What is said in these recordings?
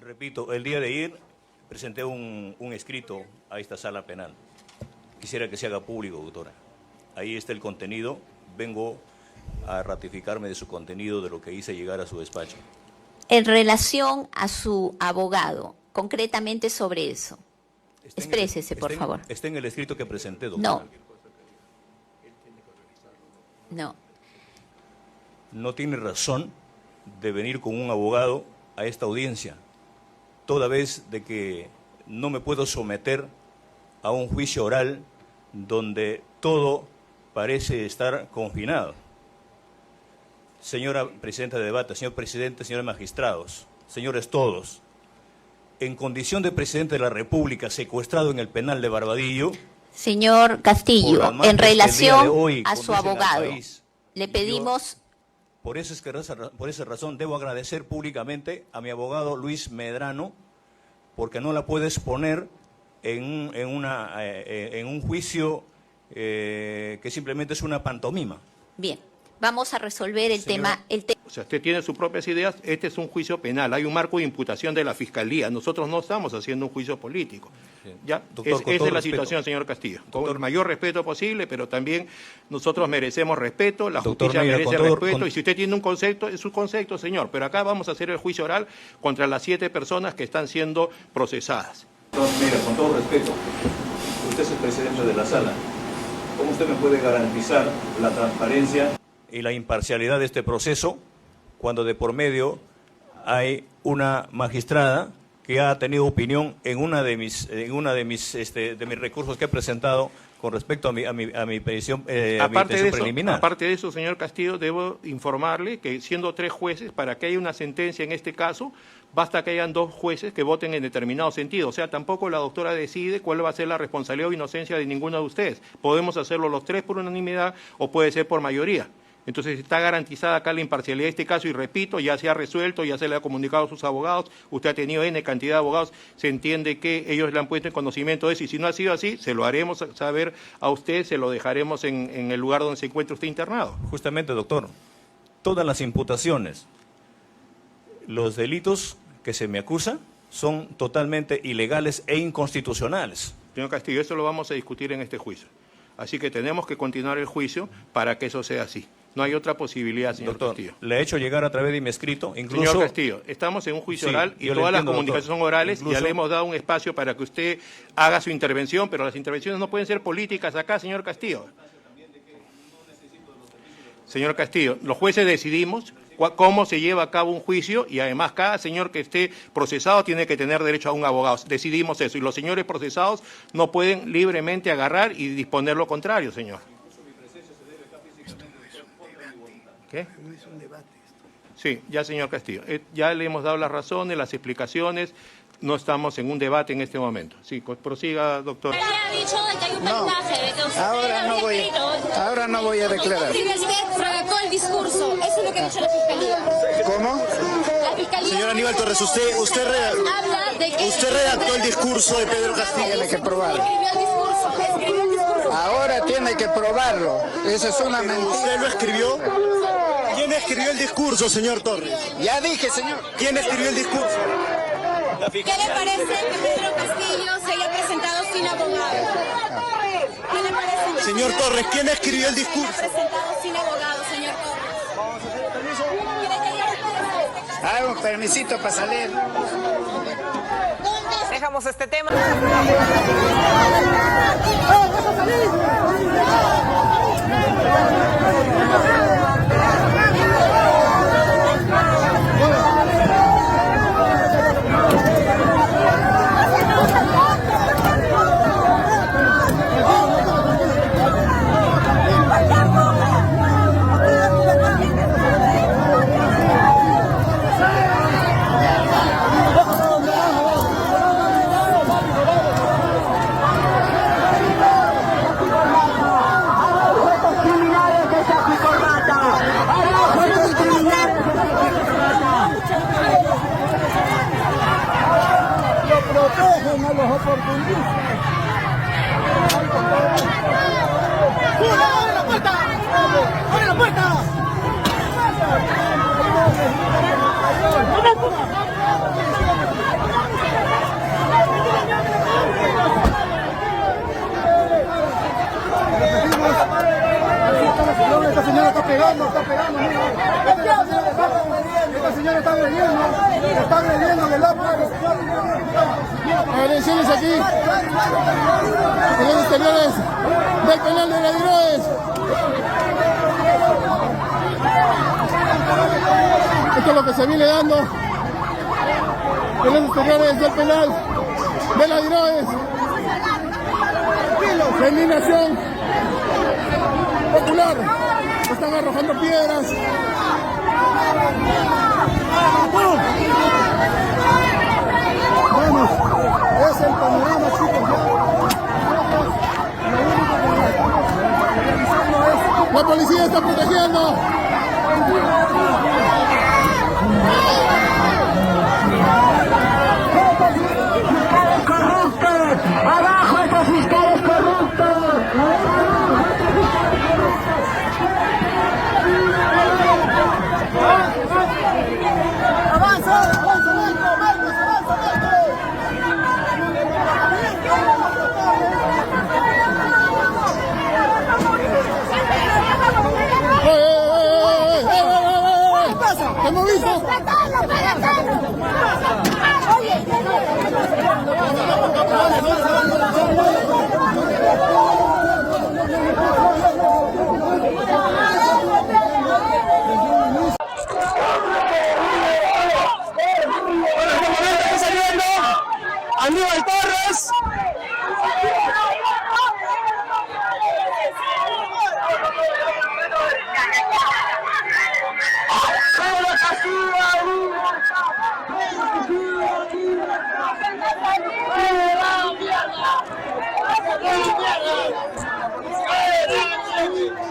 Repito, el día de ayer presenté un escrito a esta sala penal. Quisiera que se haga público, doctora. Ahí está el contenido. Vengo a ratificarme de su contenido, de lo que hice llegar a su despacho. En relación a su abogado, concretamente sobre eso, exprésese, por favor. Está en el escrito que presenté, doctora. No. No tiene razón de venir con un abogado a esta audiencia, toda vez de que no me puedo someter a un juicio oral donde todo parece estar confinado. Señora presidenta de debate, señor presidente, señores magistrados, señores todos, en condición de presidente de la República secuestrado en el penal de Barbadillo. Señor Castillo, en relación a su abogado, le pedimos... Por esa razón debo agradecer públicamente a mi abogado Luis Medrano, porque no la puedes poner en un juicio que simplemente es una pantomima. Bien, vamos a resolver el tema. O sea, usted tiene sus propias ideas, este es un juicio penal, hay un marco de imputación de la Fiscalía, nosotros no estamos haciendo un juicio político. ¿Ya? Doctor, esa es la situación, señor Castillo. Con el mayor respeto posible, pero también nosotros merecemos respeto, la justicia merece respeto, y si usted tiene un concepto, es su concepto, señor, pero acá vamos a hacer el juicio oral contra las 7 personas que están siendo procesadas. Mira, con todo respeto, usted es el presidente de la sala. ¿Cómo usted me puede garantizar la transparencia y la imparcialidad de este proceso cuando de por medio hay una magistrada que ha tenido opinión en una de mis recursos que he presentado con respecto a mi petición preliminar? Aparte de eso, señor Castillo, debo informarle que siendo 3 jueces, para que haya una sentencia en este caso, basta que hayan 2 jueces que voten en determinado sentido. O sea, tampoco la doctora decide cuál va a ser la responsabilidad o inocencia de ninguno de ustedes. Podemos hacerlo los 3 por unanimidad o puede ser por mayoría. Entonces está garantizada acá la imparcialidad de este caso y repito, ya se ha resuelto, ya se le ha comunicado a sus abogados, usted ha tenido N cantidad de abogados, se entiende que ellos le han puesto en conocimiento de eso y si no ha sido así, se lo haremos saber a usted, se lo dejaremos en el lugar donde se encuentre usted internado. Justamente, doctor, todas las imputaciones, los delitos que se me acusan son totalmente ilegales e inconstitucionales. Señor Castillo, eso lo vamos a discutir en este juicio. Así que tenemos que continuar el juicio para que eso sea así. No hay otra posibilidad, señor doctor, Castillo. Le he hecho llegar a través de mi escrito, incluso... Señor Castillo, estamos en un juicio oral y todas las comunicaciones son orales. Ya le hemos dado un espacio para que usted haga su intervención, pero las intervenciones no pueden ser políticas acá, señor Castillo. Señor Castillo, los jueces decidimos cómo se lleva a cabo un juicio y además cada señor que esté procesado tiene que tener derecho a un abogado. Decidimos eso y los señores procesados no pueden libremente agarrar y disponer lo contrario, señor. ¿Qué? No es un debate. Sí, ya, señor Castillo. Ya le hemos dado las razones, las explicaciones. No estamos en un debate en este momento. Sí, prosiga, doctor. No, ahora no voy a declarar. Usted redactó el discurso, eso es lo que ha dicho la Fiscalía. ¿Cómo? La Fiscalía... Señor Aníbal Torres, usted redactó el discurso de Pedro Castillo. Tiene que probarlo. Escribió el discurso. Ahora tiene que probarlo. Eso es una mentira. ¿Usted lo escribió? ¿Quién escribió el discurso, señor Torres? Ya dije, señor. ¿Quién escribió el discurso? ¿Qué le parece que Pedro Castillo se haya presentado sin abogado? ¿Qué le parece? Señor Torres, ¿quién escribió el discurso? Se ha presentado sin abogado, señor Torres. Haga un permisito para salir. Dejamos este tema. Protegen a los oportunistas. ¡Abre la puerta! ¡Abre la puerta! ¡No me lo está agrediendo en el acto. Agresiones aquí, en los exteriores del penal de Ladrones. Esto es lo que se viene dando en los exteriores del penal de Ladrones. La indignación popular. Están arrojando piedras. Vamos, es el panorama, chicos. La policía está protegiendo. ¡Corruptos! ¡Abajo estos fiscales corruptos! ¡Avanza! ¡Avanza, Marcos! ¡Avanza, ¿Qué pasa? ¿Te moviste? Aníbal Torres.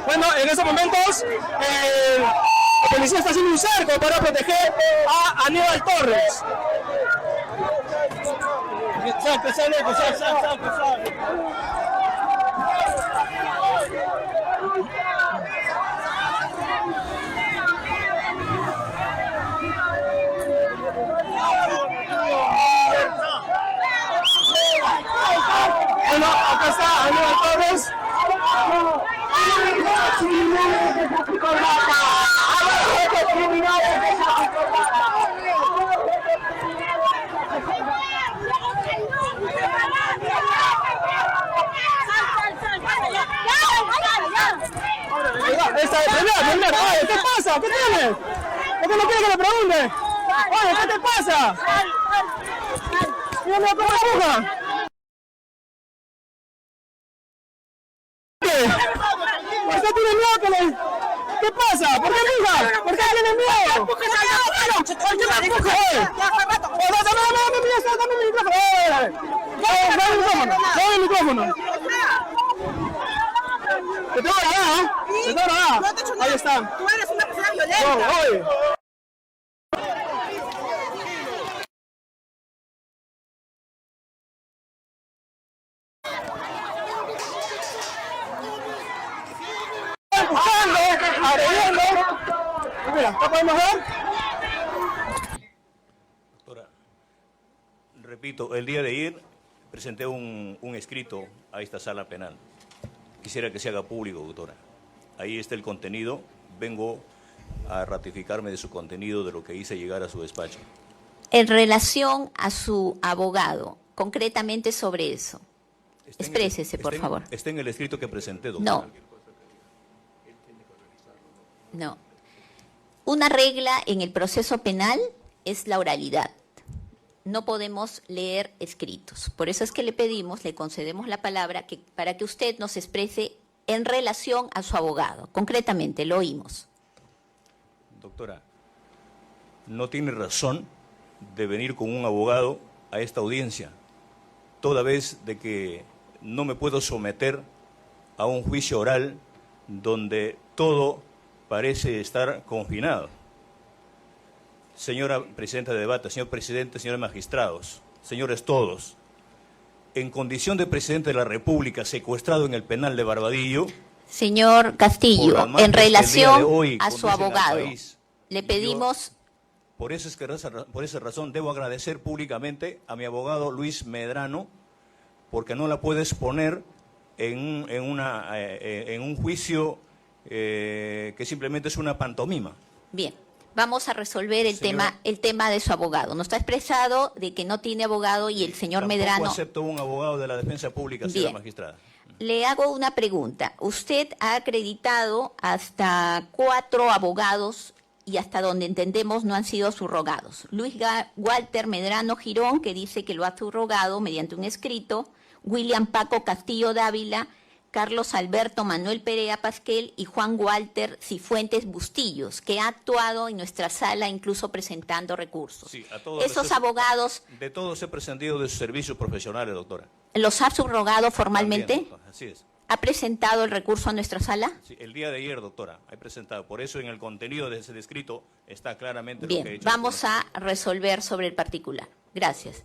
Bueno, en estos momentos la policía está haciendo un cerco para proteger a Aníbal Torres. Bueno, acá está Aníbal Torres. Primero, oye, ¿qué pasa? ¿Qué tienes? ¿Por qué no quieres que le pregunte? Oye, ¿qué te pasa? Mira, ¿cómo empuja? ¿Usted tiene miedo que le...? ¿Qué pasa? ¿Por qué empuja? ¿Por qué tiene miedo? ¿Por qué me empuja? Dame el micrófono. Dame el micrófono. Te tengo grabada, ¿eh? Te tengo grabada. No te he hecho nada. Ahí está. Tú eres una persona violenta. No, oye. Empujando, agrediendo. Mira, ¿qué podemos ver? Doctora, repito, el día de ayer presenté un escrito a esta sala penal. Quisiera que se haga público, doctora. Ahí está el contenido. Vengo a ratificarme de su contenido, de lo que hice llegar a su despacho. En relación a su abogado, concretamente sobre eso. Exprésese, por favor. Está en el escrito que presenté, doctora. No. Una regla en el proceso penal es la oralidad. No podemos leer escritos. Por eso es que le pedimos, le concedemos la palabra para que usted nos exprese en relación a su abogado. Concretamente, lo oímos. Doctora, no tiene razón de venir con un abogado a esta audiencia, toda vez de que no me puedo someter a un juicio oral donde todo parece estar confinado. Señora presidenta de debate, señor presidente, señores magistrados, señores todos, en condición de presidente de la República secuestrado en el penal de Barbadillo. Señor Castillo, en relación a su abogado, le pedimos... Por esa razón debo agradecer públicamente a mi abogado Luis Medrano, porque no la puede exponer en un juicio que simplemente es una pantomima. Bien, Vamos a resolver el tema de su abogado. Nos está expresado de que no tiene abogado y el señor Tampoco Medrano... acepto un abogado de la defensa pública, señora Bien. magistrada. Le hago una pregunta. Usted ha acreditado hasta 4 abogados y hasta donde entendemos no han sido subrogados. Luis Walter Medrano Girón, que dice que lo ha subrogado mediante un escrito, William Paco Castillo Dávila, Carlos Alberto Manuel Perea Pasquel y Juan Walter Cifuentes Bustillos, que ha actuado en nuestra sala incluso presentando recursos. Sí, a todos Esos abogados, de todos he prescindido de sus servicios profesionales, doctora. ¿los ha subrogado formalmente? También, doctora, así es. ¿Ha presentado el recurso a nuestra sala? Sí, el día de ayer, doctora, he presentado. Por eso en el contenido de ese escrito está claramente Bien, lo que he dicho. vamos a resolver sobre el particular. Gracias.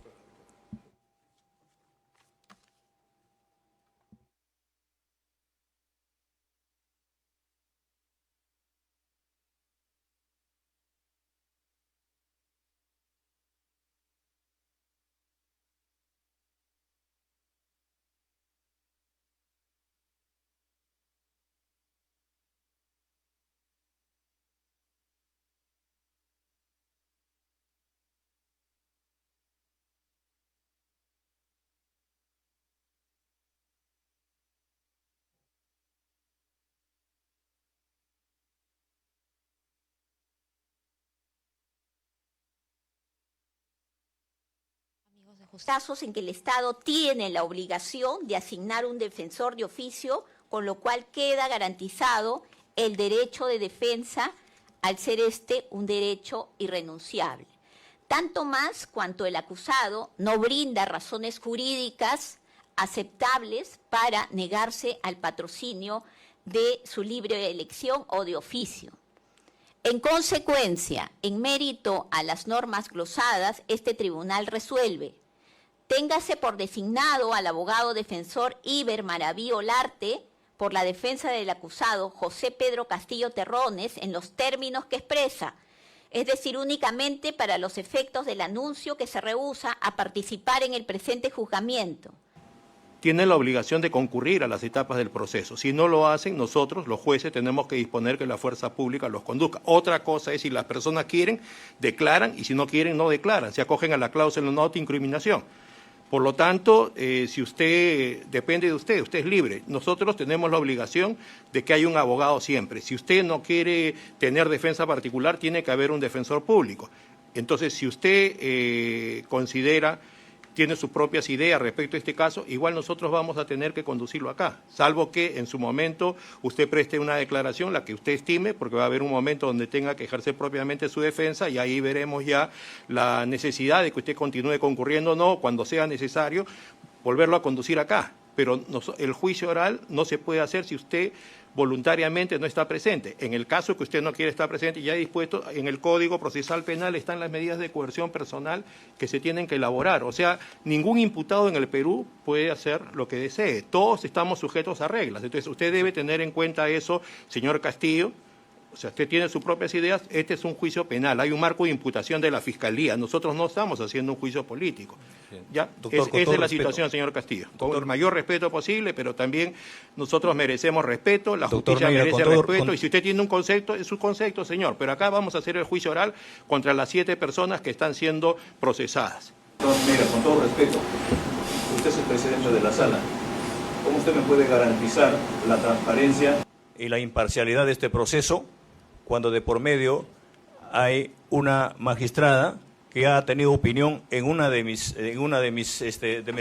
Casos en que el Estado tiene la obligación de asignar un defensor de oficio, con lo cual queda garantizado el derecho de defensa, al ser este un derecho irrenunciable. Tanto más cuanto el acusado no brinda razones jurídicas aceptables para negarse al patrocinio de su libre elección o de oficio. En consecuencia, en mérito a las normas glosadas, este tribunal resuelve: téngase por designado al abogado defensor Iber Maraví Olarte por la defensa del acusado José Pedro Castillo Terrones en los términos que expresa, es decir, únicamente para los efectos del anuncio que se rehúsa a participar en el presente juzgamiento. Tienen la obligación de concurrir a las etapas del proceso. Si no lo hacen, nosotros, los jueces, tenemos que disponer que la fuerza pública los conduzca. Otra cosa es si las personas quieren, declaran, y si no quieren, no declaran. Se acogen a la cláusula de no autoincriminación. Por lo tanto, si usted, depende de usted, usted es libre. Nosotros tenemos la obligación de que haya un abogado siempre. Si usted no quiere tener defensa particular, tiene que haber un defensor público. Entonces, si usted considera, tiene sus propias ideas respecto a este caso, igual nosotros vamos a tener que conducirlo acá, salvo que en su momento usted preste una declaración, la que usted estime, porque va a haber un momento donde tenga que ejercer propiamente su defensa y ahí veremos ya la necesidad de que usted continúe concurriendo o no, cuando sea necesario, volverlo a conducir acá. Pero el juicio oral no se puede hacer si usted voluntariamente no está presente. En el caso que usted no quiere estar presente, ya dispuesto, en el Código Procesal Penal están las medidas de coerción personal que se tienen que elaborar. O sea, ningún imputado en el Perú puede hacer lo que desee. Todos estamos sujetos a reglas. Entonces, usted debe tener en cuenta eso, señor Castillo. O sea, usted tiene sus propias ideas, este es un juicio penal, hay un marco de imputación de la Fiscalía, nosotros no estamos haciendo un juicio político. ¿Ya? Doctor, Esa es la situación, señor Castillo. Con el mayor respeto posible, pero también nosotros merecemos respeto, la justicia merece respeto, y si usted tiene un concepto, es su concepto, señor, pero acá vamos a hacer el juicio oral contra las 7 personas que están siendo procesadas. Mira, con todo respeto, usted es el presidente de la sala. ¿Cómo usted me puede garantizar la transparencia y la imparcialidad de este proceso cuando de por medio hay una magistrada que ha tenido opinión en una de mis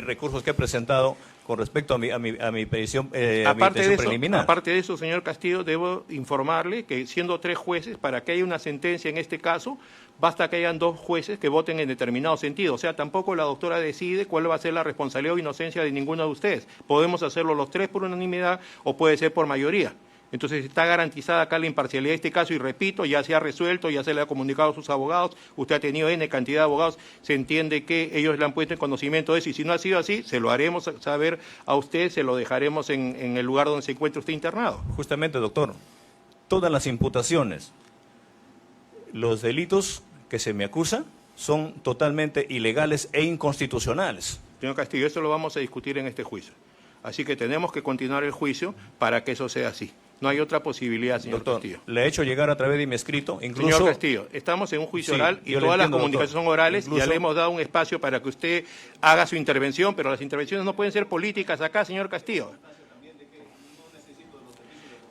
recursos que he presentado con respecto a mi petición preliminar? Aparte de eso, señor Castillo, debo informarle que siendo 3 jueces, para que haya una sentencia en este caso, basta que hayan 2 jueces que voten en determinado sentido. O sea, tampoco la doctora decide cuál va a ser la responsabilidad o inocencia de ninguno de ustedes. Podemos hacerlo los 3 por unanimidad o puede ser por mayoría. Entonces está garantizada acá la imparcialidad de este caso y repito, ya se ha resuelto, ya se le ha comunicado a sus abogados, usted ha tenido N cantidad de abogados, se entiende que ellos le han puesto en conocimiento de eso y si no ha sido así, se lo haremos saber a usted, se lo dejaremos en el lugar donde se encuentre usted internado. Justamente, doctor, todas las imputaciones, los delitos que se me acusan son totalmente ilegales e inconstitucionales. Señor Castillo, eso lo vamos a discutir en este juicio. Así que tenemos que continuar el juicio para que eso sea así. No hay otra posibilidad, señor Doctor, Castillo. le he hecho llegar a través de mi escrito, incluso... Señor Castillo, estamos en un juicio Sí, oral y yo le todas las entiendo, comunicaciones doctor. son orales. Incluso- Ya le hemos dado un espacio para que usted haga su intervención, pero las intervenciones no pueden ser políticas acá, señor Castillo.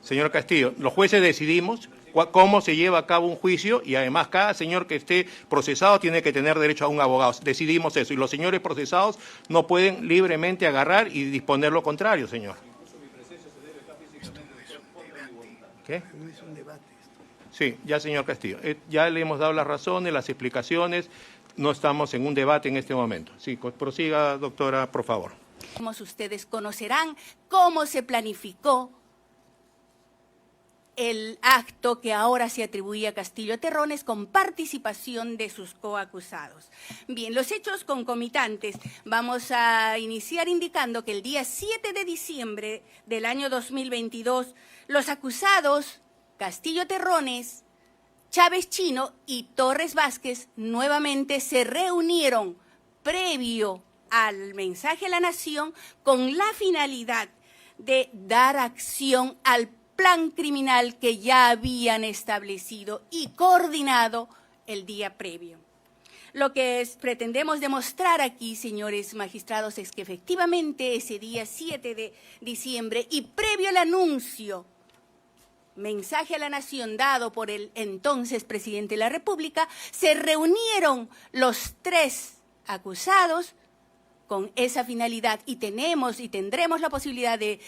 Señor Castillo, los jueces decidimos cómo se lleva a cabo un juicio y además cada señor que esté procesado tiene que tener derecho a un abogado. Decidimos eso y los señores procesados no pueden libremente agarrar y disponer lo contrario, señor. ¿Qué? Sí, ya, señor Castillo. Ya le hemos dado las razones, las explicaciones. No estamos en un debate en este momento. Sí, prosiga, doctora, por favor. Como ustedes conocerán, cómo se planificó el acto que ahora se atribuye a Castillo Terrones con participación de sus coacusados. Bien, los hechos concomitantes. Vamos a iniciar indicando que el día 7 de diciembre del año 2022, los acusados Castillo Terrones, Chávez Chino y Torres Vázquez nuevamente se reunieron previo al mensaje a la nación con la finalidad de dar acción al plan criminal que ya habían establecido y coordinado el día previo. Lo que pretendemos demostrar aquí, señores magistrados, es que efectivamente ese día 7 de diciembre y previo al anuncio, mensaje a la nación dado por el entonces presidente de la República, se reunieron los tres acusados con esa finalidad y tenemos y tendremos la posibilidad de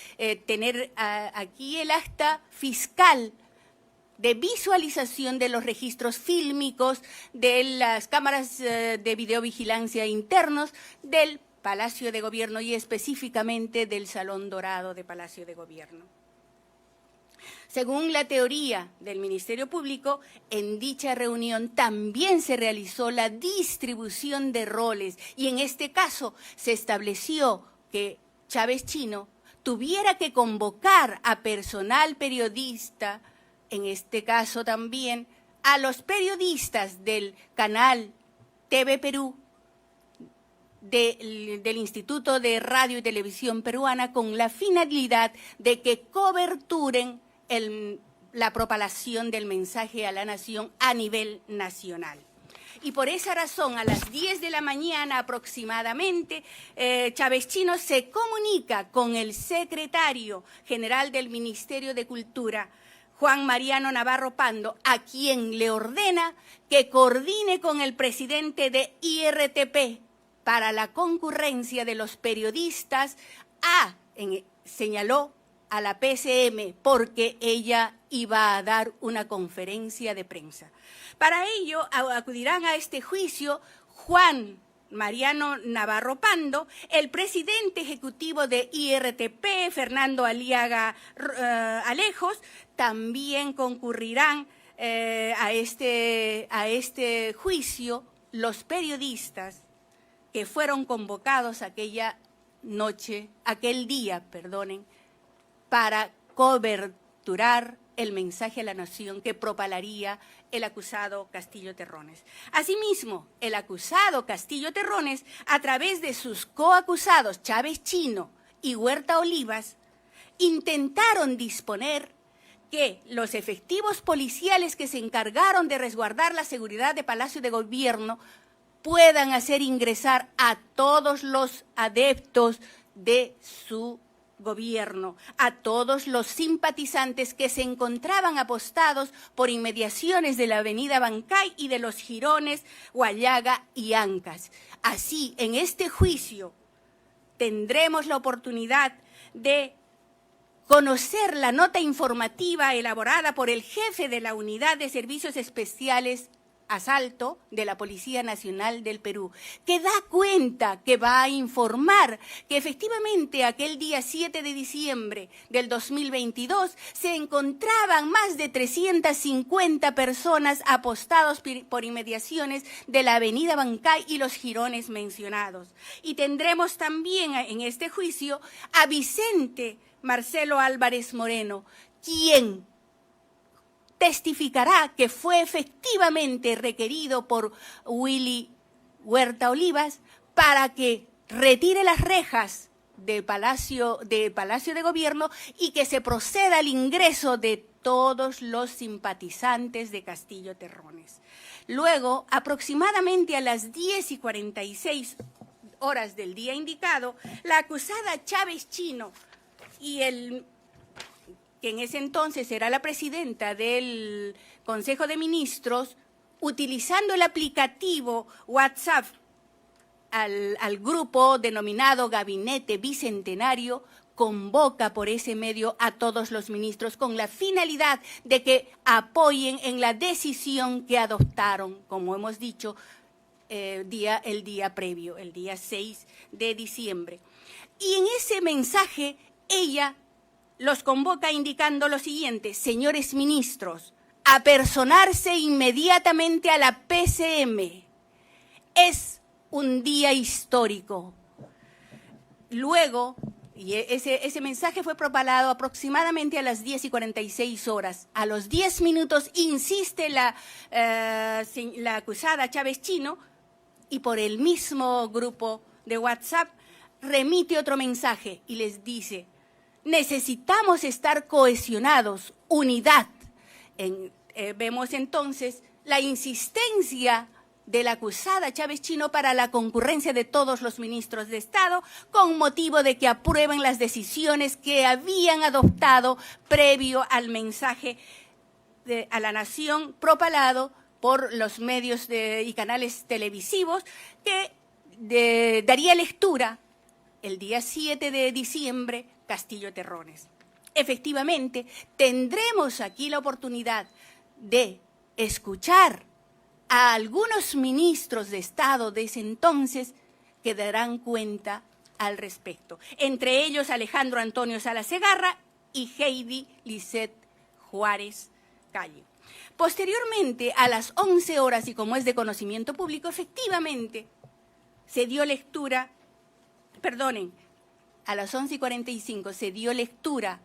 tener aquí el acta fiscal de visualización de los registros fílmicos de las cámaras de videovigilancia internos del Palacio de Gobierno y específicamente del Salón Dorado de Palacio de Gobierno. Según la teoría del Ministerio Público, en dicha reunión también se realizó la distribución de roles y en este caso se estableció que Chávez Chino tuviera que convocar a personal periodista, en este caso también a los periodistas del canal TV Perú, del Instituto de Radio y Televisión Peruana, con la finalidad de que coberturen la propalación del mensaje a la nación a nivel nacional. Y por esa razón, a las 10 de la mañana aproximadamente, Chávez Chino se comunica con el secretario general del Ministerio de Cultura, Juan Mariano Navarro Pando, a quien le ordena que coordine con el presidente de IRTP para la concurrencia de los periodistas señaló a la PCM porque ella iba a dar una conferencia de prensa. Para ello acudirán a este juicio Juan Mariano Navarro Pando, el presidente ejecutivo de IRTP, Fernando Aliaga Alejos, también concurrirán a este juicio los periodistas que fueron convocados aquel día, para coberturar el mensaje a la nación que propalaría el acusado Castillo Terrones. Asimismo, el acusado Castillo Terrones, a través de sus coacusados Chávez Chino y Huerta Olivas, intentaron disponer que los efectivos policiales que se encargaron de resguardar la seguridad de Palacio de Gobierno puedan hacer ingresar a todos los adeptos de su gobierno, a todos los simpatizantes que se encontraban apostados por inmediaciones de la avenida Bancay y de los jirones Huallaga y Ancas. Así, en este juicio tendremos la oportunidad de conocer la nota informativa elaborada por el jefe de la Unidad de Servicios Especiales Asalto de la Policía Nacional del Perú, que da cuenta, que va a informar que efectivamente aquel día 7 de diciembre del 2022 se encontraban más de 350 personas apostados por inmediaciones de la avenida Bancay y los jirones mencionados. Y tendremos también en este juicio a Vicente Marcelo Álvarez Moreno, quien testificará que fue efectivamente requerido por Willy Huerta Olivas para que retire las rejas de Palacio de Gobierno y que se proceda al ingreso de todos los simpatizantes de Castillo Terrones. Luego, aproximadamente a las 10:46 horas del día indicado, la acusada Chávez Chino y que en ese entonces era la presidenta del Consejo de Ministros, utilizando el aplicativo WhatsApp al grupo denominado Gabinete Bicentenario, convoca por ese medio a todos los ministros con la finalidad de que apoyen en la decisión que adoptaron, como hemos dicho, el día previo, el día 6 de diciembre. Y en ese mensaje ella los convoca indicando lo siguiente: señores ministros, apersonarse inmediatamente a la PCM. Es un día histórico. Luego, y ese mensaje fue propalado aproximadamente a las 10:46 horas. A los 10 minutos insiste la acusada Chávez Chino y por el mismo grupo de WhatsApp remite otro mensaje y les dice: necesitamos estar cohesionados, unidad. Vemos entonces la insistencia de la acusada Chávez Chino para la concurrencia de todos los ministros de Estado con motivo de que aprueben las decisiones que habían adoptado previo al mensaje a la nación propalado por los medios y canales televisivos que daría lectura el día 7 de diciembre Castillo Terrones. Efectivamente, tendremos aquí la oportunidad de escuchar a algunos ministros de Estado de ese entonces que darán cuenta al respecto. Entre ellos Alejandro Antonio Sala Segarra y Heidi Lisset Juárez Calle. Posteriormente, a las 11 horas, y como es de conocimiento público, efectivamente se dio lectura, a las 11:45 se dio lectura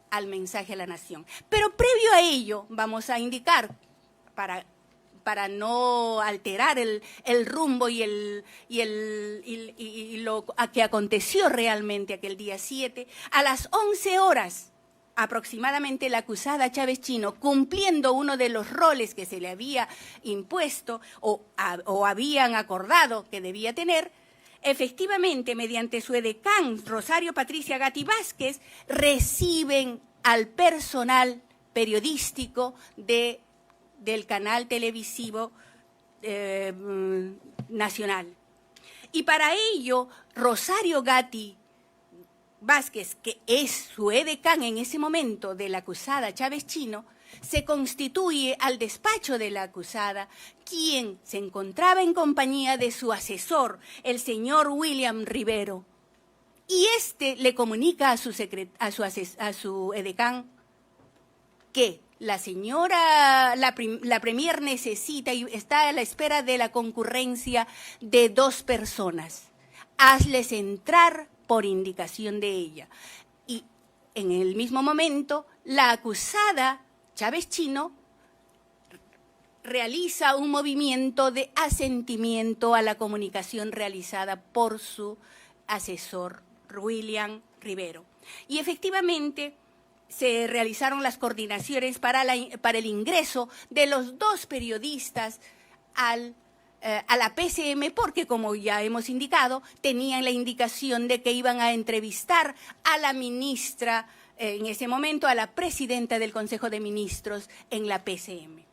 al mensaje a la nación. Pero previo a ello, vamos a indicar, para no alterar el rumbo y lo que aconteció realmente aquel día 7, a las 11 horas aproximadamente la acusada Chávez Chino, cumpliendo uno de los roles que se le había impuesto o habían acordado que debía tener, efectivamente, mediante su edecán, Rosario Patricia Gatti Vázquez, reciben al personal periodístico del canal televisivo nacional. Y para ello, Rosario Gatti Vázquez, que es su edecán en ese momento de la acusada Chávez Chino, se constituye al despacho de la acusada, quien se encontraba en compañía de su asesor, el señor William Rivero. Y este le comunica a su edecán que la premier necesita y está a la espera de la concurrencia de 2 personas. Hazles entrar por indicación de ella. Y en el mismo momento, la acusada Chávez Chino realiza un movimiento de asentimiento a la comunicación realizada por su asesor William Rivero. Y efectivamente se realizaron las coordinaciones para el ingreso de los 2 periodistas a la PCM, porque, como ya hemos indicado, tenían la indicación de que iban a entrevistar a la ministra, en ese momento a la presidenta del Consejo de Ministros en la PCM.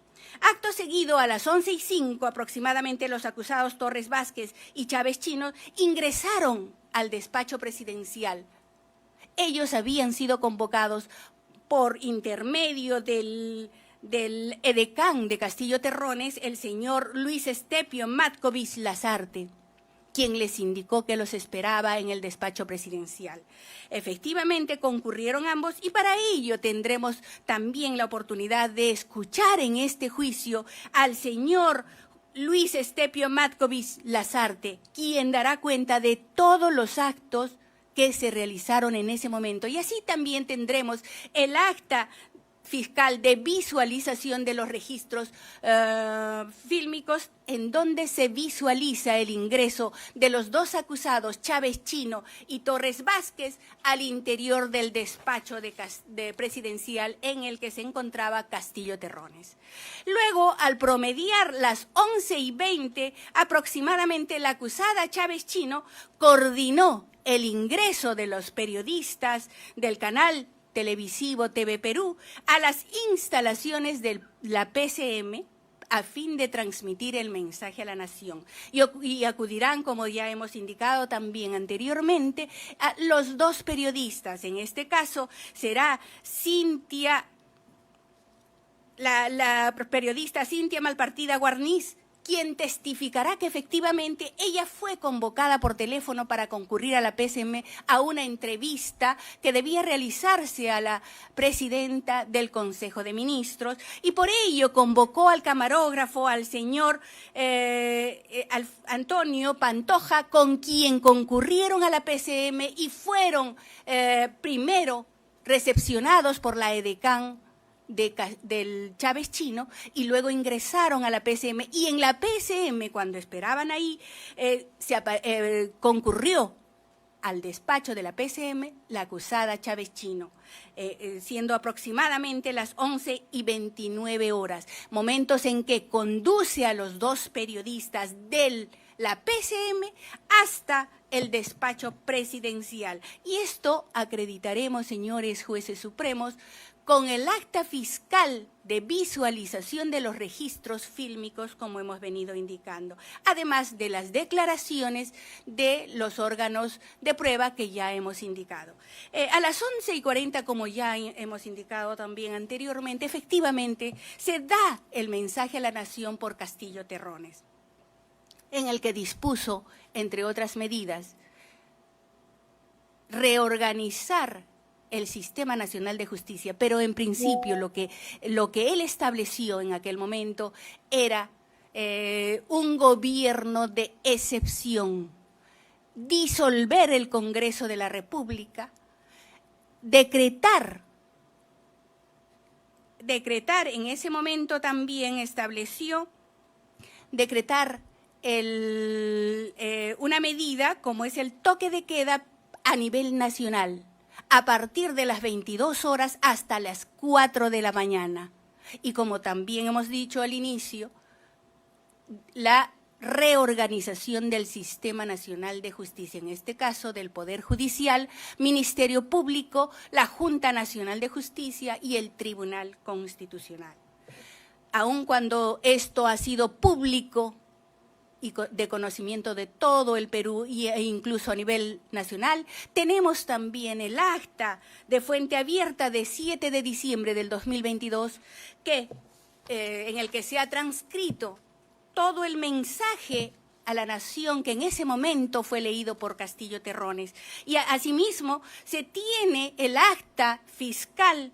Acto seguido, a las 11:05 aproximadamente, los acusados Torres Vázquez y Chávez Chino ingresaron al despacho presidencial. Ellos habían sido convocados por intermedio del edecán de Castillo Terrones, el señor Luis Estepio Matkovic Lazarte, quien les indicó que los esperaba en el despacho presidencial. Efectivamente, concurrieron ambos y para ello tendremos también la oportunidad de escuchar en este juicio al señor Luis Estepio Matkovic Lazarte, quien dará cuenta de todos los actos que se realizaron en ese momento. Y así también tendremos el acta fiscal de visualización de los registros fílmicos, en donde se visualiza el ingreso de los dos acusados, Chávez Chino y Torres Vázquez, al interior del despacho de presidencial en el que se encontraba Castillo Terrones. Luego, al promediar las 11:20, aproximadamente, la acusada Chávez Chino coordinó el ingreso de los periodistas del canal televisivo TV Perú a las instalaciones de la PCM a fin de transmitir el mensaje a la nación. Y acudirán, como ya hemos indicado también anteriormente, a los dos periodistas. En este caso será la periodista Cintia Malpartida Guarniz, quien testificará que efectivamente ella fue convocada por teléfono para concurrir a la PCM a una entrevista que debía realizarse a la presidenta del Consejo de Ministros, y por ello convocó al camarógrafo, al señor Antonio Pantoja, con quien concurrieron a la PCM y fueron primero recepcionados por la edecán del Chávez Chino, y luego ingresaron a la PCM, y en la PCM, cuando esperaban ahí, concurrió al despacho de la PCM la acusada Chávez Chino, siendo aproximadamente las 11:29 horas, momentos en que conduce a los dos periodistas de la PCM hasta el despacho presidencial. Y esto acreditaremos, señores jueces supremos, con el acta fiscal de visualización de los registros fílmicos, como hemos venido indicando, además de las declaraciones de los órganos de prueba que ya hemos indicado. A las 11:40, como ya hemos indicado también anteriormente, efectivamente se da el mensaje a la nación por Castillo Terrones, en el que dispuso, entre otras medidas, reorganizar el Sistema Nacional de Justicia, pero en principio lo que él estableció en aquel momento era un gobierno de excepción, disolver el Congreso de la República, decretar en ese momento también estableció decretar una medida como es el toque de queda a nivel nacional, a partir de las 22 horas hasta las 4 de la mañana. Y como también hemos dicho al inicio, la reorganización del Sistema Nacional de Justicia, en este caso del Poder Judicial, Ministerio Público, la Junta Nacional de Justicia y el Tribunal Constitucional. Aun cuando esto ha sido público y de conocimiento de todo el Perú e incluso a nivel nacional, tenemos también el acta de fuente abierta de 7 de diciembre del 2022, en el que se ha transcrito todo el mensaje a la nación que en ese momento fue leído por Castillo Terrones. Y asimismo se tiene el acta fiscal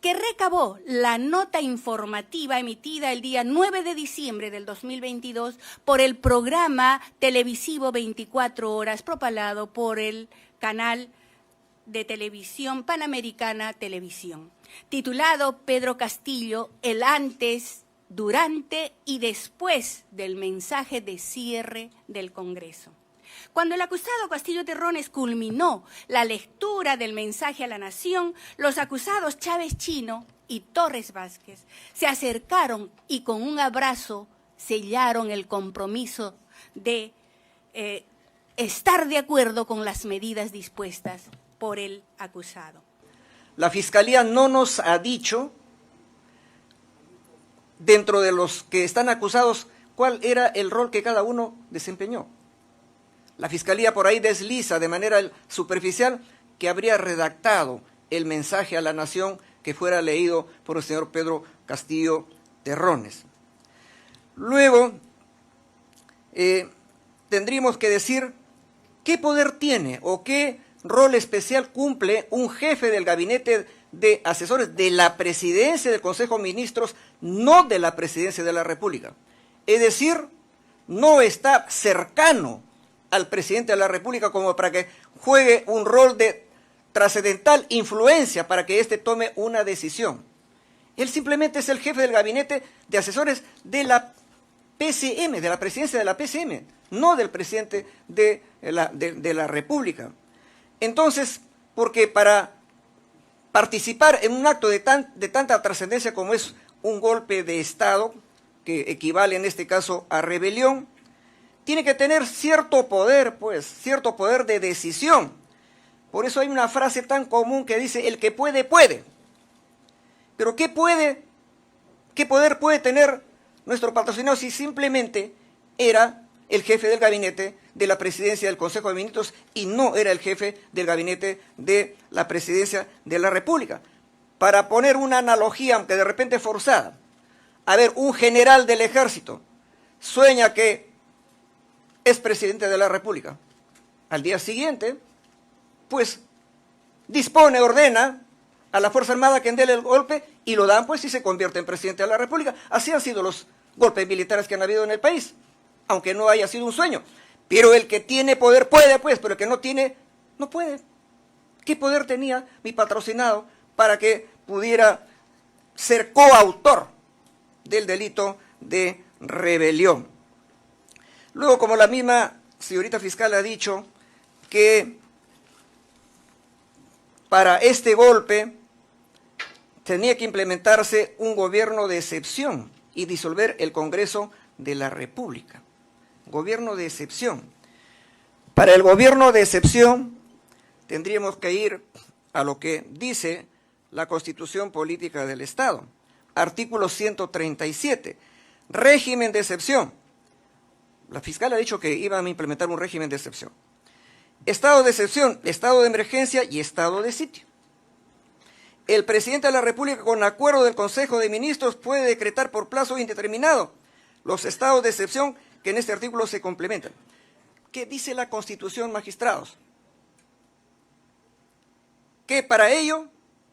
que recabó la nota informativa emitida el día 9 de diciembre del 2022 por el programa televisivo 24 horas propalado por el canal de televisión Panamericana Televisión, titulado Pedro Castillo, el antes, durante y después del mensaje de cierre del Congreso. Cuando el acusado Castillo Terrones culminó la lectura del mensaje a la nación, los acusados Chávez Chino y Torres Vázquez se acercaron y con un abrazo sellaron el compromiso de estar de acuerdo con las medidas dispuestas por el acusado. La Fiscalía no nos ha dicho, dentro de los que están acusados, cuál era el rol que cada uno desempeñó. La Fiscalía por ahí desliza de manera superficial que habría redactado el mensaje a la nación que fuera leído por el señor Pedro Castillo Terrones. Luego, tendríamos que decir qué poder tiene o qué rol especial cumple un jefe del gabinete de asesores de la presidencia del Consejo de Ministros, no de la presidencia de la República. Es decir, no está cercano al presidente de la República como para que juegue un rol de trascendental influencia para que éste tome una decisión. Él simplemente es el jefe del gabinete de asesores de la PCM, de la presidencia de la PCM, no del presidente de la República. Entonces, porque para participar en un acto de tanta trascendencia como es un golpe de Estado, que equivale en este caso a rebelión, tiene que tener cierto poder, pues, cierto poder de decisión. Por eso hay una frase tan común que dice, el que puede, puede. Pero ¿qué poder puede tener nuestro patrocinado si simplemente era el jefe del gabinete de la presidencia del Consejo de Ministros y no era el jefe del gabinete de la presidencia de la República? Para poner una analogía, aunque de repente forzada, a ver, un general del ejército sueña que es presidente de la República. Al día siguiente, pues, dispone, ordena a la Fuerza Armada que dé el golpe y lo dan, pues, y se convierte en presidente de la República. Así han sido los golpes militares que han habido en el país, aunque no haya sido un sueño. Pero el que tiene poder puede, pues, pero el que no tiene, no puede. ¿Qué poder tenía mi patrocinado para que pudiera ser coautor del delito de rebelión? Luego, como la misma señorita fiscal ha dicho, que para este golpe tenía que implementarse un gobierno de excepción y disolver el Congreso de la República. Gobierno de excepción. Para el gobierno de excepción tendríamos que ir a lo que dice la Constitución Política del Estado. Artículo 137. Régimen de excepción. La fiscal ha dicho que iban a implementar un régimen de excepción. Estado de excepción, estado de emergencia y estado de sitio. El presidente de la República, con acuerdo del Consejo de Ministros, puede decretar por plazo indeterminado los estados de excepción que en este artículo se complementan. ¿Qué dice la Constitución, magistrados? Que para ello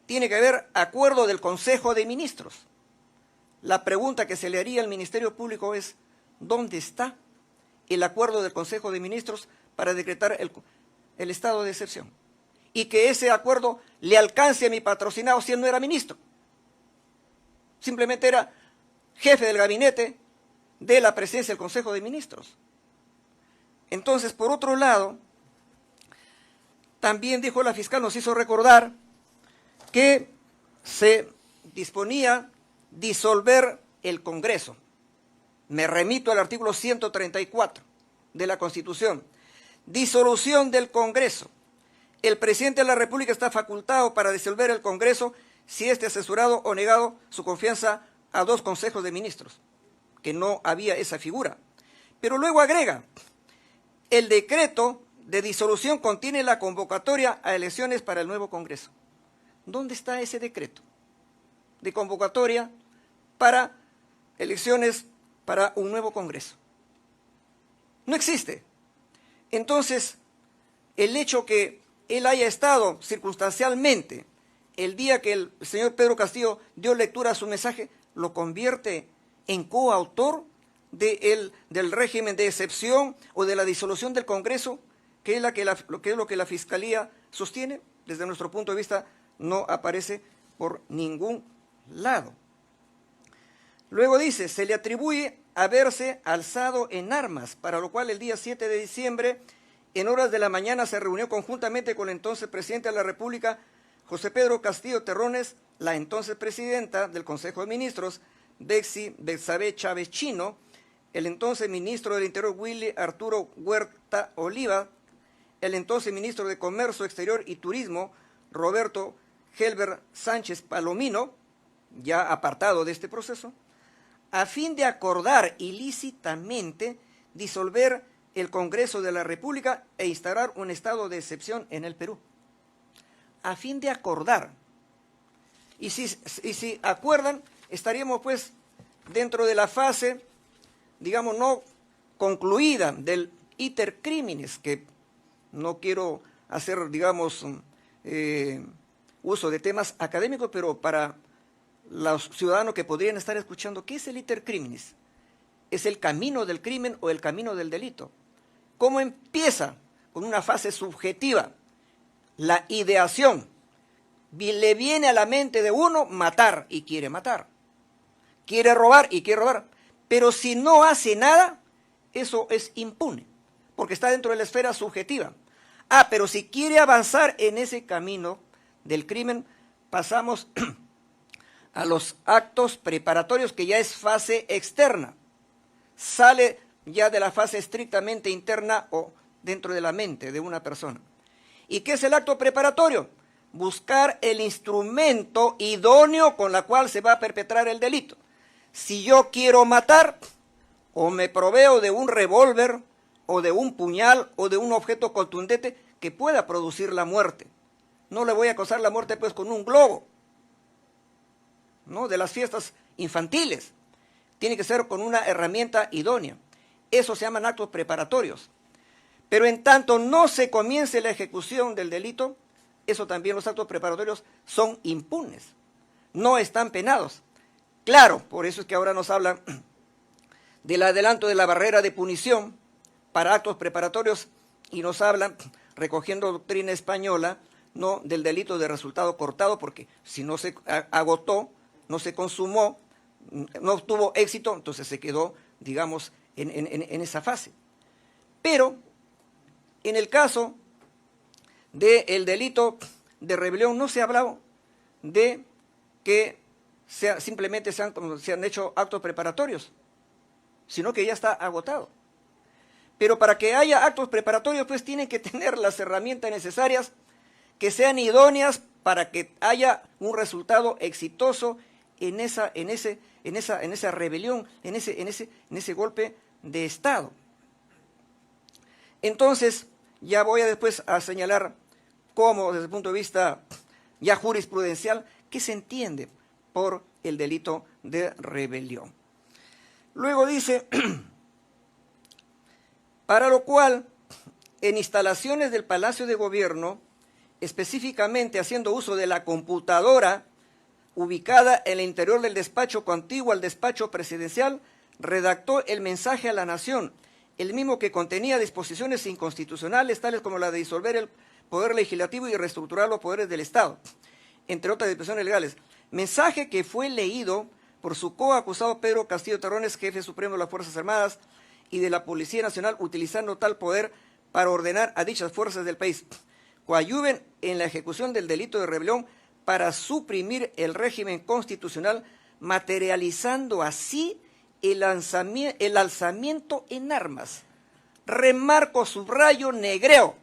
tiene que haber acuerdo del Consejo de Ministros. La pregunta que se le haría al Ministerio Público es, ¿dónde está el acuerdo del Consejo de Ministros para decretar el estado de excepción? Y que ese acuerdo le alcance a mi patrocinado si él no era ministro. Simplemente era jefe del gabinete de la presidencia del Consejo de Ministros. Entonces, por otro lado, también dijo la fiscal, nos hizo recordar que se disponía disolver el Congreso. Me remito al artículo 134 de la Constitución. Disolución del Congreso. El presidente de la República está facultado para disolver el Congreso si éste ha asesorado o negado su confianza a 2 consejos de ministros, que no había esa figura. Pero luego agrega, el decreto de disolución contiene la convocatoria a elecciones para el nuevo Congreso. ¿Dónde está ese decreto de convocatoria para elecciones para un nuevo Congreso? No existe. Entonces, el hecho que él haya estado circunstancialmente el día que el señor Pedro Castillo dio lectura a su mensaje, lo convierte en coautor del régimen de excepción o de la disolución del Congreso, que es lo que la Fiscalía sostiene. Desde nuestro punto de vista, no aparece por ningún lado. Luego dice, se le atribuye haberse alzado en armas, para lo cual el día 7 de diciembre, en horas de la mañana, se reunió conjuntamente con el entonces presidente de la República, José Pedro Castillo Terrones, la entonces presidenta del Consejo de Ministros, Betsy Betsabe Chávez Chino, el entonces ministro del Interior, Willy Arturo Huerta Oliva, el entonces ministro de Comercio Exterior y Turismo, Roberto Helber Sánchez Palomino, ya apartado de este proceso, a fin de acordar ilícitamente disolver el Congreso de la República e instaurar un estado de excepción en el Perú. A fin de acordar. Y si acuerdan, estaríamos pues dentro de la fase, digamos, no concluida del iter criminis, que no quiero hacer, digamos, uso de temas académicos, pero para los ciudadanos que podrían estar escuchando, ¿qué es el iter criminis? ¿Es el camino del crimen o el camino del delito? ¿Cómo empieza? Con una fase subjetiva, la ideación, le viene a la mente de uno matar y quiere matar. Quiere robar y quiere robar. Pero si no hace nada, eso es impune, porque está dentro de la esfera subjetiva. Pero si quiere avanzar en ese camino del crimen, pasamos a los actos preparatorios, que ya es fase externa. Sale ya de la fase estrictamente interna o dentro de la mente de una persona. ¿Y qué es el acto preparatorio? Buscar el instrumento idóneo con la cual se va a perpetrar el delito. Si yo quiero matar, o me proveo de un revólver, o de un puñal, o de un objeto contundente que pueda producir la muerte. No le voy a causar la muerte pues con un globo, ¿no?, de las fiestas infantiles. Tiene que ser con una herramienta idónea. Eso se llaman actos preparatorios. Pero en tanto no se comience la ejecución del delito, eso también, los actos preparatorios son impunes, no están penados. Claro, por eso es que ahora nos hablan del adelanto de la barrera de punición para actos preparatorios y nos hablan, recogiendo doctrina española, no del delito de resultado cortado, porque si no se agotó, no se consumó, no obtuvo éxito, entonces se quedó, digamos, en esa fase. Pero en el caso del delito de rebelión no se ha hablado de que simplemente se han hecho actos preparatorios, sino que ya está agotado. Pero para que haya actos preparatorios, pues tienen que tener las herramientas necesarias que sean idóneas para que haya un resultado exitoso en esa rebelión, en ese golpe de Estado. Entonces, ya voy a después a señalar cómo, desde el punto de vista ya jurisprudencial, qué se entiende por el delito de rebelión. Luego dice, para lo cual, en instalaciones del Palacio de Gobierno, específicamente haciendo uso de la computadora ubicada en el interior del despacho contiguo al despacho presidencial, redactó el mensaje a la nación, el mismo que contenía disposiciones inconstitucionales, tales como la de disolver el poder legislativo y reestructurar los poderes del Estado, entre otras disposiciones legales. Mensaje que fue leído por su coacusado Pedro Castillo Terrones, jefe supremo de las Fuerzas Armadas y de la Policía Nacional, utilizando tal poder para ordenar a dichas fuerzas del país coadyuven en la ejecución del delito de rebelión para suprimir el régimen constitucional, materializando así el alzamiento en armas. Remarco, subrayo, negreo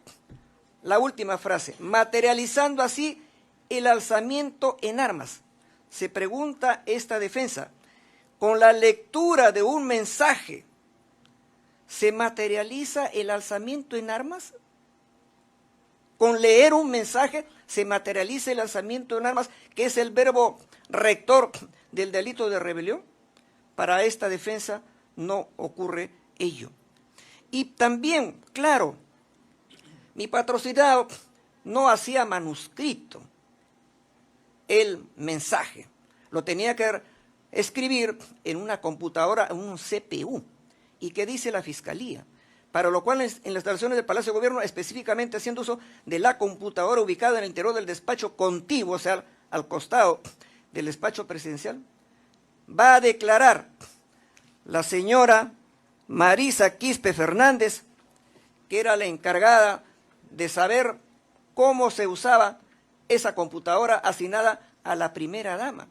la última frase, materializando así el alzamiento en armas. Se pregunta esta defensa, con la lectura de un mensaje, ¿se materializa el alzamiento en armas? Con leer un mensaje se materializa el alzamiento en armas, que es el verbo rector del delito de rebelión. Para esta defensa no ocurre ello. Y también, claro, mi patrocinado no hacía manuscrito el mensaje, lo tenía que escribir en una computadora, en un CPU. ¿Y qué dice la Fiscalía? Para lo cual en las instalaciones del Palacio de Gobierno, específicamente haciendo uso de la computadora ubicada en el interior del despacho contiguo, o sea, al costado del despacho presidencial, va a declarar la señora Marisa Quispe Fernández, que era la encargada de saber cómo se usaba esa computadora asignada a la primera dama.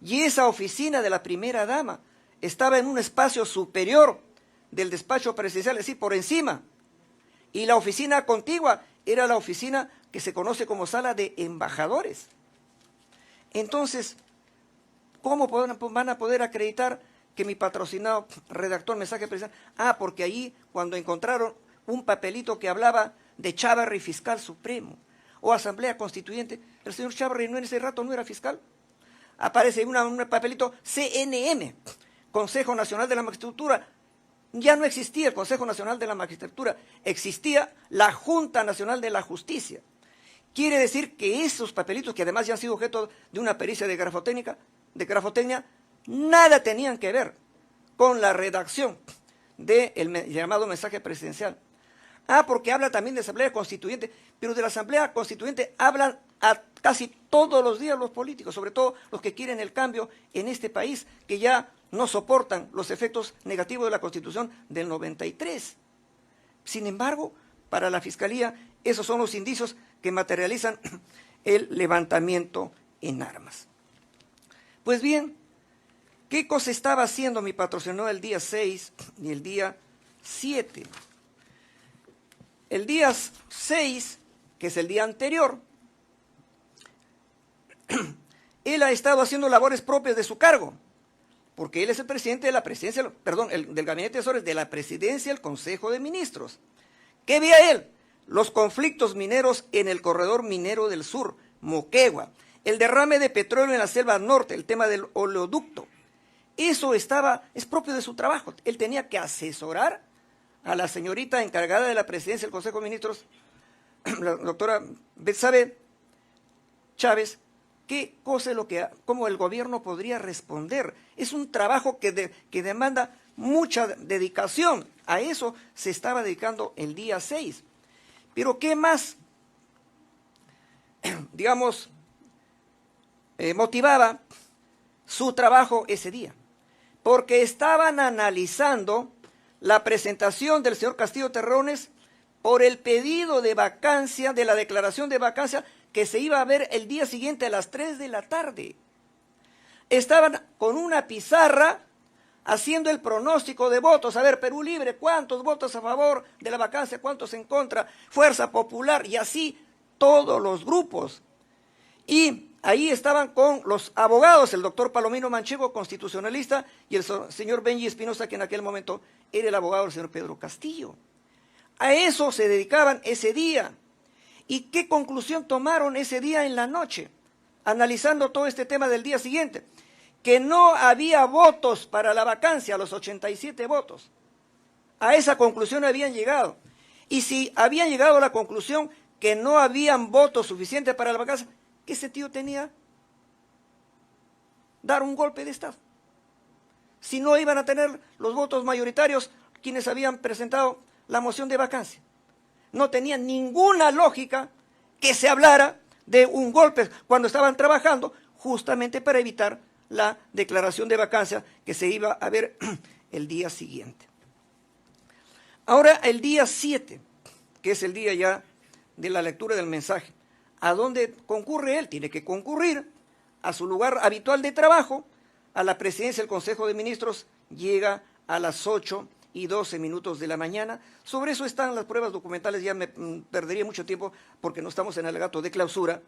Y esa oficina de la primera dama estaba en un espacio superior del despacho presidencial, es decir, por encima. Y la oficina contigua era la oficina que se conoce como sala de embajadores. Entonces, ¿cómo van a poder acreditar que mi patrocinado redactó el mensaje presidencial? Porque ahí, cuando encontraron un papelito que hablaba de Chávarri, fiscal supremo, o asamblea constituyente, el señor Chávarri en ese rato no era fiscal. Aparece un papelito CNM, Consejo Nacional de la Magistratura. Ya no existía el Consejo Nacional de la Magistratura, existía la Junta Nacional de la Justicia. Quiere decir que esos papelitos, que además ya han sido objeto de una pericia de grafotecnia, nada tenían que ver con la redacción del llamado mensaje presidencial. Porque habla también de Asamblea Constituyente, pero de la Asamblea Constituyente hablan a casi todos los días los políticos, sobre todo los que quieren el cambio en este país, que ya no soportan los efectos negativos de la Constitución del 93. Sin embargo, para la Fiscalía, esos son los indicios que materializan el levantamiento en armas. Pues bien, ¿qué cosa estaba haciendo mi patrocinador el día 6 y el día 7? El día 6, que es el día anterior, él ha estado haciendo labores propias de su cargo, porque él es el presidente de la presidencia, del Gabinete de Asesores de la Presidencia del Consejo de Ministros. ¿Qué veía él? Los conflictos mineros en el corredor minero del sur, Moquegua, el derrame de petróleo en la selva norte, el tema del oleoducto. Eso es propio de su trabajo. Él tenía que asesorar a la señorita encargada de la presidencia del Consejo de Ministros, la doctora Betsabe Chávez, qué cosa es cómo el gobierno podría responder. Es un trabajo que demanda mucha dedicación. A eso se estaba dedicando el día 6. Pero ¿qué más, motivaba su trabajo ese día? Porque estaban analizando la presentación del señor Castillo Terrones por el pedido de vacancia, de la declaración de vacancia, que se iba a ver el día siguiente a las 3 de la tarde. Estaban con una pizarra haciendo el pronóstico de votos. A ver, Perú Libre, ¿cuántos votos a favor de la vacancia? ¿Cuántos en contra? Fuerza Popular, y así todos los grupos. Y ahí estaban con los abogados, el doctor Palomino Manchego, constitucionalista, y el señor Benji Espinosa, que en aquel momento era el abogado del señor Pedro Castillo. A eso se dedicaban ese día. ¿Y qué conclusión tomaron ese día en la noche? Analizando todo este tema del día siguiente. Que no había votos para la vacancia, los 87 votos. A esa conclusión habían llegado. Y si habían llegado a la conclusión que no habían votos suficientes para la vacancia, ¿qué sentido tenía dar un golpe de Estado? Si no iban a tener los votos mayoritarios quienes habían presentado la moción de vacancia. No tenía ninguna lógica que se hablara de un golpe cuando estaban trabajando justamente para evitar la declaración de vacancia que se iba a ver el día siguiente. Ahora, el día 7, que es el día ya de la lectura del mensaje, ¿a dónde concurre él? Tiene que concurrir a su lugar habitual de trabajo, a la presidencia del Consejo de Ministros. Llega a las 8:12 de la mañana. Sobre eso están las pruebas documentales. Ya me perdería mucho tiempo porque no estamos en el alegato de clausura,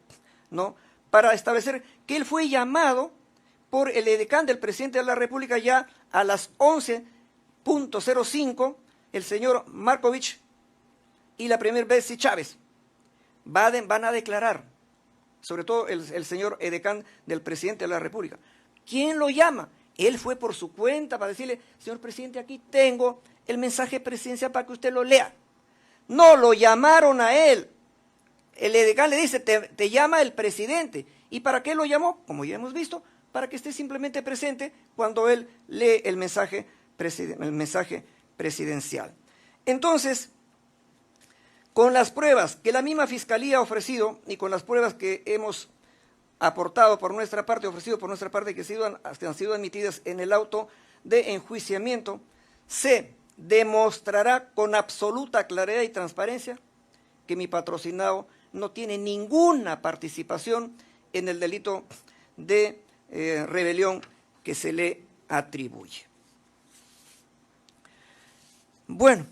¿no? Para establecer que él fue llamado por el edecán del presidente de la República ya a las 11:05, el señor Markovich y la primera Betsy Chávez van a declarar, sobre todo el señor edecán del presidente de la República. ¿Quién lo llama? Él fue por su cuenta para decirle, señor presidente, aquí tengo el mensaje presidencial para que usted lo lea. No, lo llamaron a él. El edecán le dice, te llama el presidente. ¿Y para qué lo llamó? Como ya hemos visto, para que esté simplemente presente cuando él lee el mensaje presidencial. Entonces, con las pruebas que la misma Fiscalía ha ofrecido y con las pruebas que hemos aportado por nuestra parte, ofrecido por nuestra parte, que han sido admitidas en el auto de enjuiciamiento, se demostrará con absoluta claridad y transparencia que mi patrocinado no tiene ninguna participación en el delito de rebelión que se le atribuye. Bueno,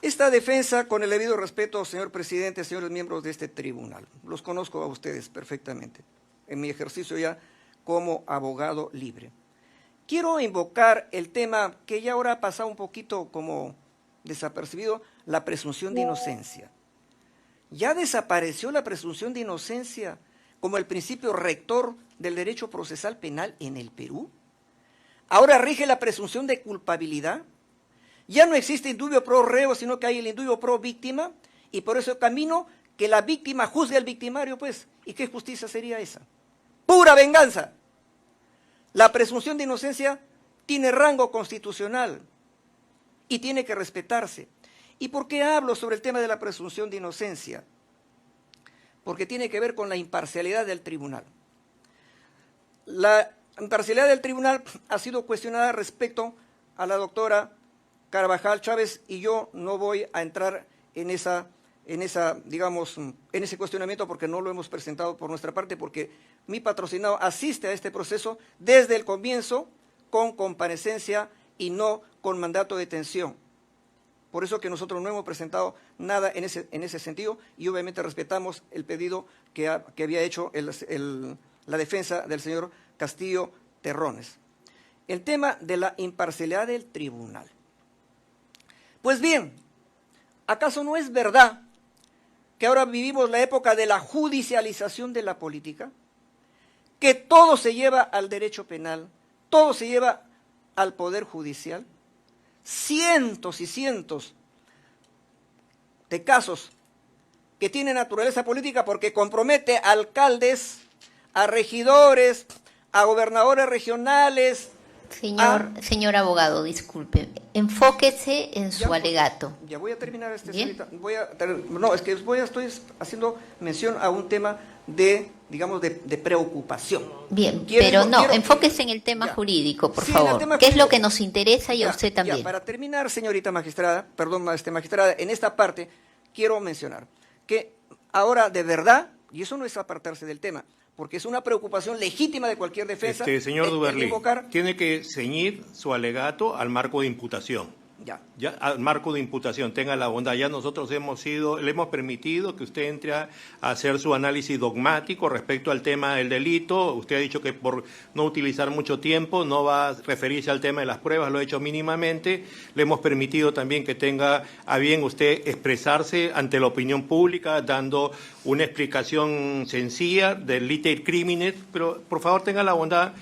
esta defensa, con el debido respeto, señor presidente, señores miembros de este tribunal, los conozco a ustedes perfectamente, en mi ejercicio ya como abogado libre. Quiero invocar el tema que ya ahora ha pasado un poquito como desapercibido, la presunción de inocencia. Ya desapareció la presunción de inocencia como el principio rector del derecho procesal penal en el Perú. Ahora rige la presunción de culpabilidad. Ya no existe indubio pro reo, sino que hay el indubio pro víctima, y por eso camino que la víctima juzgue al victimario, pues. ¿Y qué justicia sería esa? ¡Pura venganza! La presunción de inocencia tiene rango constitucional y tiene que respetarse. ¿Y por qué hablo sobre el tema de la presunción de inocencia? Porque tiene que ver con la imparcialidad del tribunal. La imparcialidad del tribunal ha sido cuestionada respecto a la doctora Carvajal Chávez y yo no voy a entrar en ese cuestionamiento porque no lo hemos presentado por nuestra parte, porque mi patrocinado asiste a este proceso desde el comienzo con comparecencia y no con mandato de detención. Por eso que nosotros no hemos presentado nada en ese sentido y obviamente respetamos el pedido que había hecho la defensa del señor Castillo Terrones. El tema de la imparcialidad del tribunal. Pues bien, ¿acaso no es verdad que ahora vivimos la época de la judicialización de la política? Que todo se lleva al derecho penal, todo se lleva al poder judicial. Cientos y cientos de casos que tienen naturaleza política porque compromete a alcaldes, a regidores, a gobernadores regionales. Señor abogado, disculpe, enfóquese en su alegato. Ya voy a terminar señorita. Estoy haciendo mención a un tema de preocupación. Bien, enfóquese en el tema jurídico, por favor, que es lo que nos interesa y a usted también. Para terminar, señorita magistrada, magistrada, en esta parte quiero mencionar que ahora de verdad, y eso no es apartarse del tema, porque es una preocupación legítima de cualquier defensa. Señor Duberlí, tiene que ceñir su alegato al marco de imputación. Ya al marco de imputación, tenga la bondad. Ya nosotros le hemos permitido que usted entre a hacer su análisis dogmático respecto al tema del delito. Usted ha dicho que por no utilizar mucho tiempo no va a referirse al tema de las pruebas, lo ha hecho mínimamente. Le hemos permitido también que tenga a bien usted expresarse ante la opinión pública, dando una explicación sencilla del liter criminis, pero por favor tenga la bondad.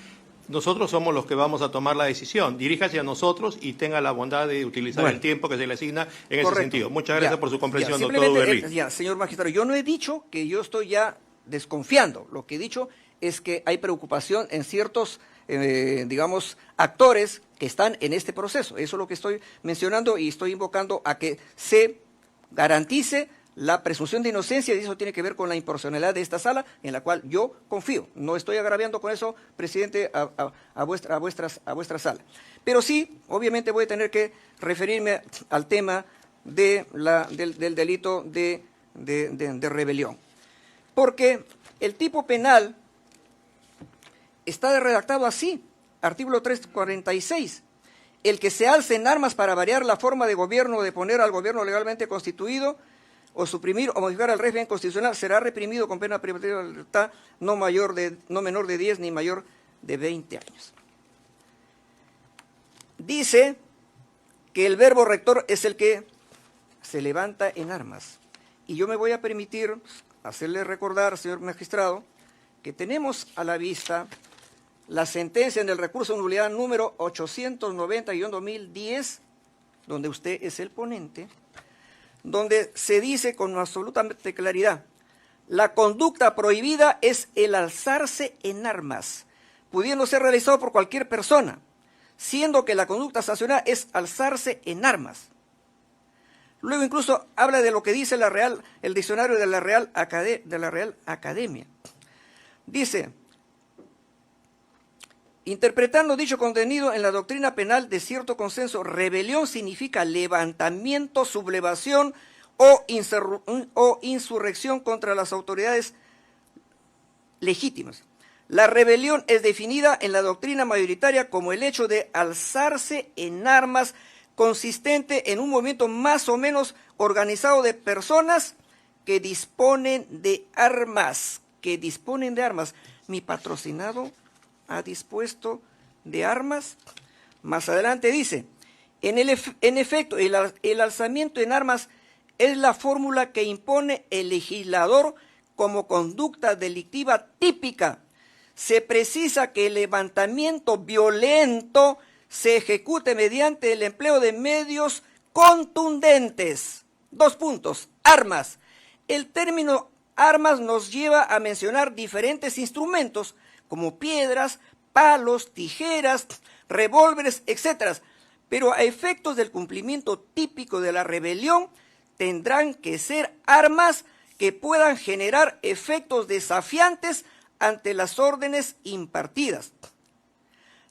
Nosotros somos los que vamos a tomar la decisión. Diríjase a nosotros y tenga la bondad de utilizar el tiempo que se le asigna en ese sentido. Muchas gracias por su comprensión, doctor Duberlí. Señor magistrado, yo no he dicho que yo estoy ya desconfiando. Lo que he dicho es que hay preocupación en ciertos, actores que están en este proceso. Eso es lo que estoy mencionando y estoy invocando a que se garantice la presunción de inocencia, y eso tiene que ver con la imparcialidad de esta sala, en la cual yo confío. No estoy agraviando con eso, presidente, a vuestra sala. Pero sí, obviamente voy a tener que referirme al tema del delito de rebelión. Porque el tipo penal está redactado así, artículo 346. El que se alce en armas para variar la forma de gobierno o de poner al gobierno legalmente constituido, o suprimir o modificar el régimen constitucional, será reprimido con pena privativa de libertad no menor de 10 ni mayor de 20 años. Dice que el verbo rector es el que se levanta en armas. Y yo me voy a permitir hacerle recordar, señor magistrado, que tenemos a la vista la sentencia en el recurso de nulidad número 890-2010, donde usted es el ponente, donde se dice con absoluta claridad, la conducta prohibida es el alzarse en armas, pudiendo ser realizado por cualquier persona, siendo que la conducta sancionada es alzarse en armas. Luego incluso habla de lo que dice el diccionario de la Real Academia. Dice, interpretando dicho contenido en la doctrina penal de cierto consenso, rebelión significa levantamiento, sublevación o insurrección contra las autoridades legítimas. La rebelión es definida en la doctrina mayoritaria como el hecho de alzarse en armas consistente en un movimiento más o menos organizado de personas que disponen de armas. Mi patrocinado ha dispuesto de armas. Más adelante dice, en efecto, el alzamiento en armas es la fórmula que impone el legislador como conducta delictiva típica. Se precisa que el levantamiento violento se ejecute mediante el empleo de medios contundentes. 2 puntos, armas. El término armas nos lleva a mencionar diferentes instrumentos como piedras, palos, tijeras, revólveres, etc. pero a efectos del cumplimiento típico de la rebelión tendrán que ser armas que puedan generar efectos desafiantes ante las órdenes impartidas.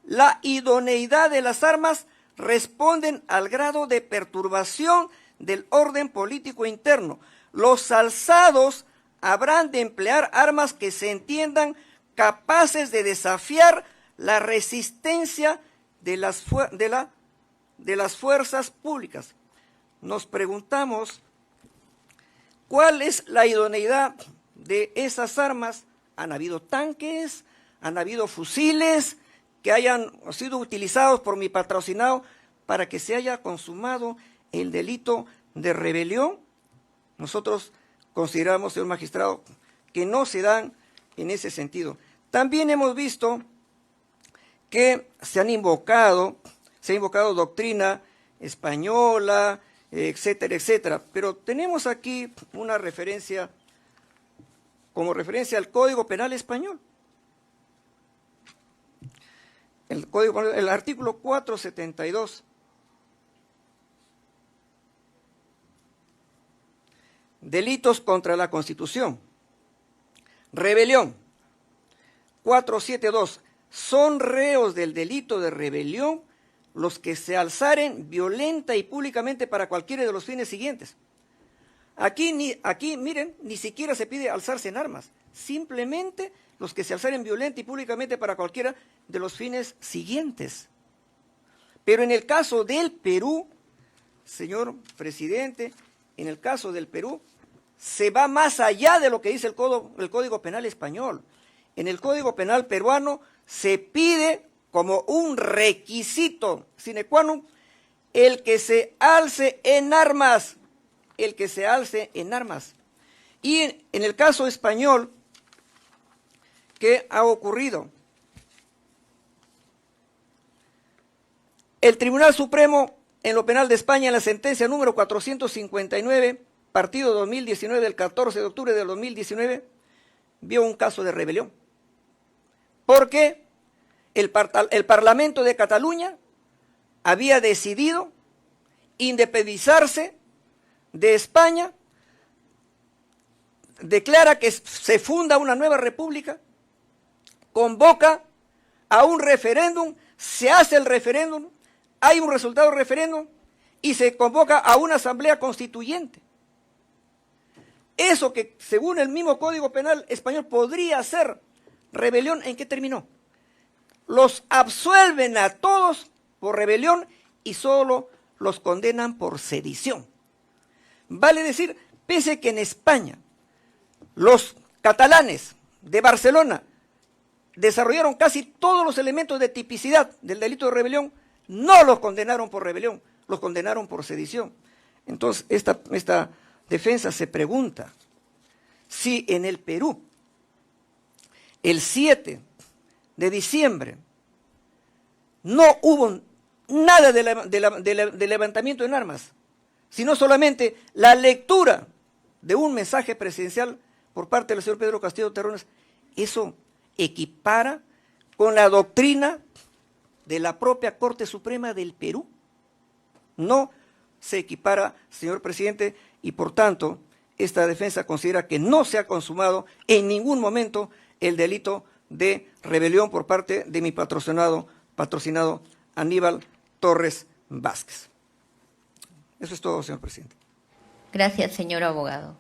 La idoneidad de las armas responden al grado de perturbación del orden político interno. Los alzados habrán de emplear armas que se entiendan capaces de desafiar la resistencia de las fuerzas públicas. Nos preguntamos, ¿cuál es la idoneidad de esas armas? ¿Han habido tanques? ¿Han habido fusiles que hayan sido utilizados por mi patrocinado para que se haya consumado el delito de rebelión? Nosotros consideramos, señor magistrado, que no se dan en ese sentido. También hemos visto que se ha invocado doctrina española, etcétera, etcétera. Pero tenemos aquí una referencia, como referencia al Código Penal español. El artículo 472. Delitos contra la Constitución. Rebelión. 472. Son reos del delito de rebelión los que se alzaren violenta y públicamente para cualquiera de los fines siguientes. Aquí, miren, ni siquiera se pide alzarse en armas, simplemente los que se alzaren violenta y públicamente para cualquiera de los fines siguientes. Pero en el caso del Perú, señor presidente, en el caso del Perú, se va más allá de lo que dice el Código Penal español. En el Código Penal peruano se pide como un requisito sine qua non el que se alce en armas, el que se alce en armas. Y en el caso español, ¿qué ha ocurrido? El Tribunal Supremo en lo Penal de España, en la sentencia número 459, partido 2019, del 14 de octubre del 2019, vio un caso de rebelión. Porque el Parlamento de Cataluña había decidido independizarse de España, declara que se funda una nueva república, convoca a un referéndum, se hace el referéndum, hay un resultado del referéndum y se convoca a una asamblea constituyente. Eso que, según el mismo Código Penal español, podría ser rebelión, ¿en qué terminó? Los absuelven a todos por rebelión y solo los condenan por sedición. Vale decir, pese que en España los catalanes de Barcelona desarrollaron casi todos los elementos de tipicidad del delito de rebelión, no los condenaron por rebelión, los condenaron por sedición. Entonces, esta defensa se pregunta si en el Perú, el 7 de diciembre, no hubo nada de levantamiento en armas, sino solamente la lectura de un mensaje presidencial por parte del señor Pedro Castillo Terrones. Eso equipara con la doctrina de la propia Corte Suprema del Perú. No se equipara, señor presidente, y por tanto, esta defensa considera que no se ha consumado en ningún momento el delito de rebelión por parte de mi patrocinado Aníbal Torres Vázquez. Eso es todo, señor presidente. Gracias, señor abogado.